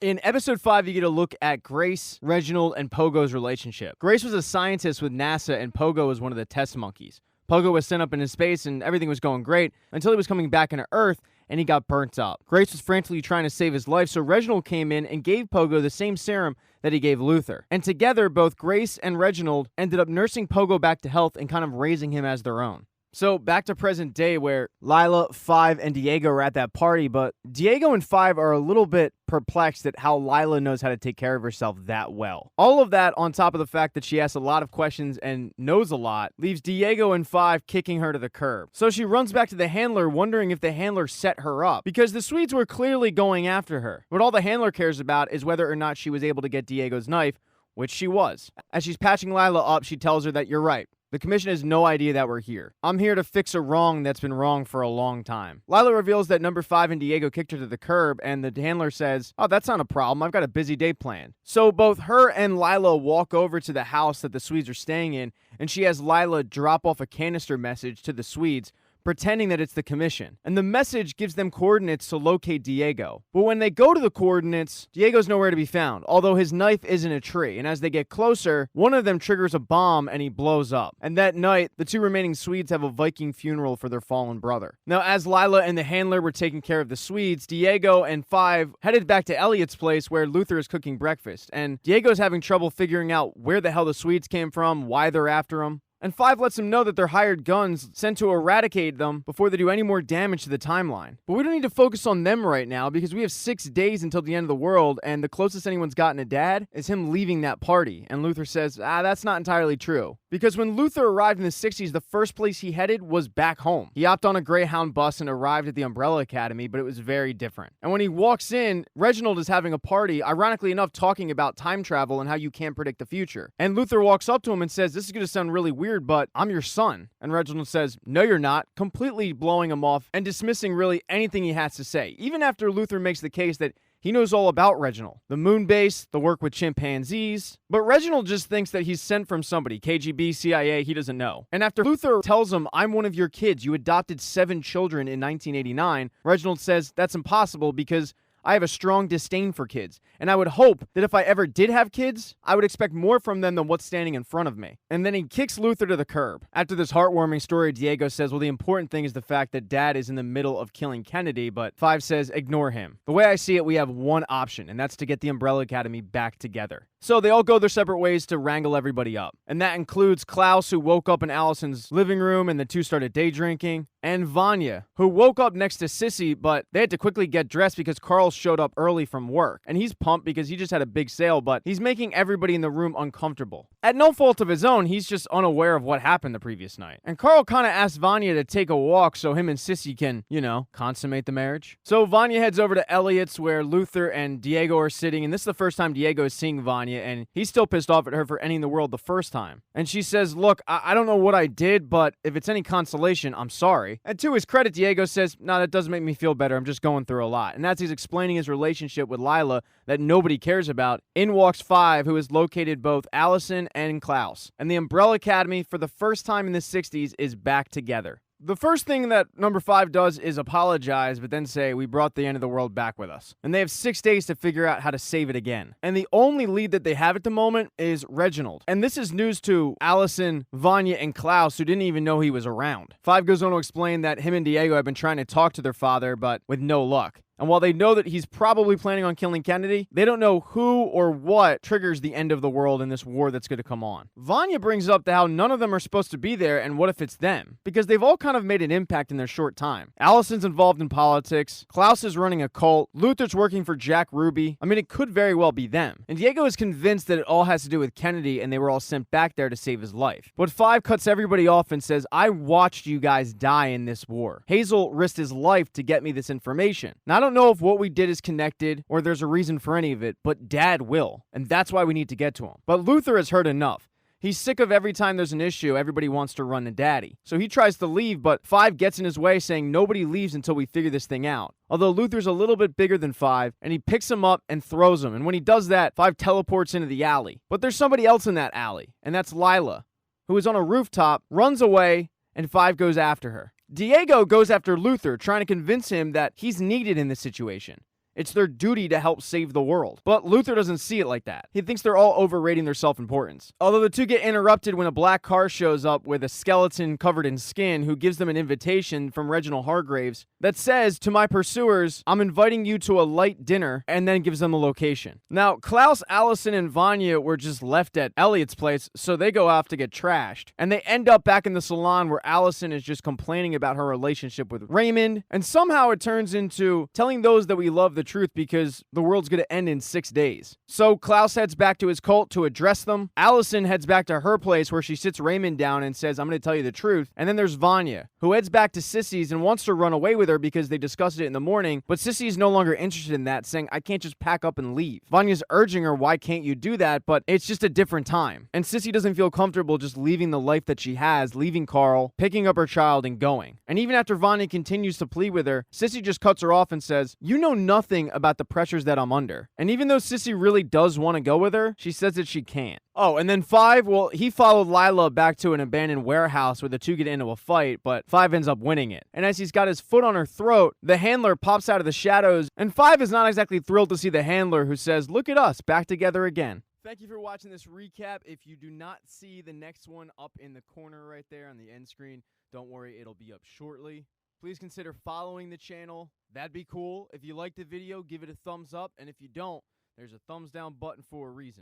In episode 5, you get a look at Grace, Reginald, and Pogo's relationship. Grace was a scientist with NASA, and Pogo was one of the test monkeys. Pogo was sent up into space, and everything was going great until he was coming back into Earth, and he got burnt up. Grace was frantically trying to save his life, so Reginald came in and gave Pogo the same serum that he gave Luther. And together, both Grace and Reginald ended up nursing Pogo back to health and kind of raising him as their own. So back to present day where Lila, Five, and Diego are at that party, but Diego and Five are a little bit perplexed at how Lila knows how to take care of herself that well. All of that, on top of the fact that she asks a lot of questions and knows a lot, leaves Diego and Five kicking her to the curb. So she runs back to the handler, wondering if the handler set her up, because the Swedes were clearly going after her. What all the handler cares about is whether or not she was able to get Diego's knife, which she was. As she's patching Lila up, she tells her that you're right. The commission has no idea that we're here. I'm here to fix a wrong that's been wrong for a long time. Lila reveals that number 5 and Diego kicked her to the curb, and the handler says, oh, that's not a problem. I've got a busy day planned. So both her and Lila walk over to the house that the Swedes are staying in, and she has Lila drop off a canister message to the Swedes, pretending that it's the commission. And the message gives them coordinates to locate Diego. But when they go to the coordinates, Diego's nowhere to be found, although his knife is in a tree. And as they get closer, one of them triggers a bomb and he blows up. And that night, the 2 remaining Swedes have a Viking funeral for their fallen brother. Now, as Lila and the handler were taking care of the Swedes, Diego and Five headed back to Elliot's place where Luther is cooking breakfast. And Diego's having trouble figuring out where the hell the Swedes came from, why they're after him. And Five lets him know that they're hired guns sent to eradicate them before they do any more damage to the timeline. But we don't need to focus on them right now because we have 6 days until the end of the world, and the closest anyone's gotten to Dad is him leaving that party. And Luther says, that's not entirely true. Because when Luther arrived in the 60s, the first place he headed was back home. He hopped on a Greyhound bus and arrived at the Umbrella Academy, but it was very different. And when he walks in, Reginald is having a party, ironically enough, talking about time travel and how you can't predict the future. And Luther walks up to him and says, this is going to sound really weird, but I'm your son. And Reginald says, no, you're not, completely blowing him off and dismissing really anything he has to say, even after Luther makes the case that he knows all about Reginald. The moon base, the work with chimpanzees. But Reginald just thinks that he's sent from somebody. KGB, CIA, he doesn't know. And after Luther tells him, I'm one of your kids, you adopted 7 children in 1989, Reginald says that's impossible because I have a strong disdain for kids, and I would hope that if I ever did have kids, I would expect more from them than what's standing in front of me. And then he kicks Luther to the curb. After this heartwarming story, Diego says, well, the important thing is the fact that Dad is in the middle of killing Kennedy, but Five says, ignore him. The way I see it, we have one option, and that's to get the Umbrella Academy back together. So they all go their separate ways to wrangle everybody up. And that includes Klaus, who woke up in Allison's living room and the 2 started day drinking, and Vanya, who woke up next to Sissy, but they had to quickly get dressed because Carl showed up early from work. And he's pumped because he just had a big sale, but he's making everybody in the room uncomfortable. At no fault of his own, he's just unaware of what happened the previous night. And Carl kind of asked Vanya to take a walk so him and Sissy can, consummate the marriage. So Vanya heads over to Elliot's where Luther and Diego are sitting, and this is the first time Diego is seeing Vanya, and he's still pissed off at her for ending the world the first time. And she says, look, I don't know what I did, but if it's any consolation, I'm sorry. And to his credit, Diego says, no, that doesn't make me feel better. I'm just going through a lot. And as he's explaining his relationship with Lila that nobody cares about, in walks Five, who has located both Allison and Klaus. And the Umbrella Academy, for the first time in the 60s, is back together. The first thing that number 5 does is apologize, but then say, we brought the end of the world back with us. And they have 6 days to figure out how to save it again. And the only lead that they have at the moment is Reginald. And this is news to Allison, Vanya, and Klaus, who didn't even know he was around. 5 goes on to explain that him and Diego have been trying to talk to their father, but with no luck. And while they know that he's probably planning on killing Kennedy, they don't know who or what triggers the end of the world in this war that's going to come on. Vanya brings up how none of them are supposed to be there, and what if it's them? Because they've all kind of made an impact in their short time. Allison's involved in politics, Klaus is running a cult, Luther's working for Jack Ruby. I mean, it could very well be them. And Diego is convinced that it all has to do with Kennedy, and they were all sent back there to save his life. But 5 cuts everybody off and says, I watched you guys die in this war. Hazel risked his life to get me this information. Now, I don't know if what we did is connected or there's a reason for any of it, but Dad will, and that's why we need to get to him. But Luther has heard enough. He's sick of every time there's an issue, everybody wants to run to Daddy. So he tries to leave, but 5 gets in his way, saying nobody leaves until we figure this thing out. Although Luther's a little bit bigger than 5, and he picks him up and throws him. And when he does that, 5 teleports into the alley. But there's somebody else in that alley, and that's Lila, who is on a rooftop, runs away, and 5 goes after her. Diego goes after Luther, trying to convince him that he's needed in this situation. It's their duty to help save the world. But Luther doesn't see it like that. He thinks they're all overrating their self-importance. Although the two get interrupted when a black car shows up with a skeleton covered in skin who gives them an invitation from Reginald Hargraves that says, "To my pursuers, I'm inviting you to a light dinner," and then gives them a location. Now, Klaus, Allison, and Vanya were just left at Elliot's place, so they go off to get trashed. And they end up back in the salon where Allison is just complaining about her relationship with Raymond, and somehow it turns into telling those that we love the truth because the world's gonna end in 6 days. So Klaus heads back to his cult to address them. Allison heads back to her place where she sits Raymond down and says, "I'm gonna tell you the truth." And then there's Vanya, who heads back to Sissy's and wants to run away with her because they discussed it in the morning, but Sissy is no longer interested in that, saying, "I can't just pack up and leave." Vanya's urging her, "Why can't you do that?" But it's just a different time. And Sissy doesn't feel comfortable just leaving the life that she has, leaving Carl, picking up her child, and going. And even after Vanya continues to plead with her, Sissy just cuts her off and says, "You know nothing about the pressures that I'm under." And even though Sissy really does want to go with her, she says that she can't. Oh, and then Five, well, he followed Lila back to an abandoned warehouse where the two get into a fight, but Five ends up winning it. And as he's got his foot on her throat, the handler pops out of the shadows, and Five is not exactly thrilled to see the handler, who says, "Look at us, back together again." Thank you for watching this recap. If you do not see the next one up in the corner right there on the end screen, don't worry, it'll be up shortly. Please consider following the channel. That'd be cool. If you liked the video, give it a thumbs up, and if you don't, there's a thumbs down button for a reason.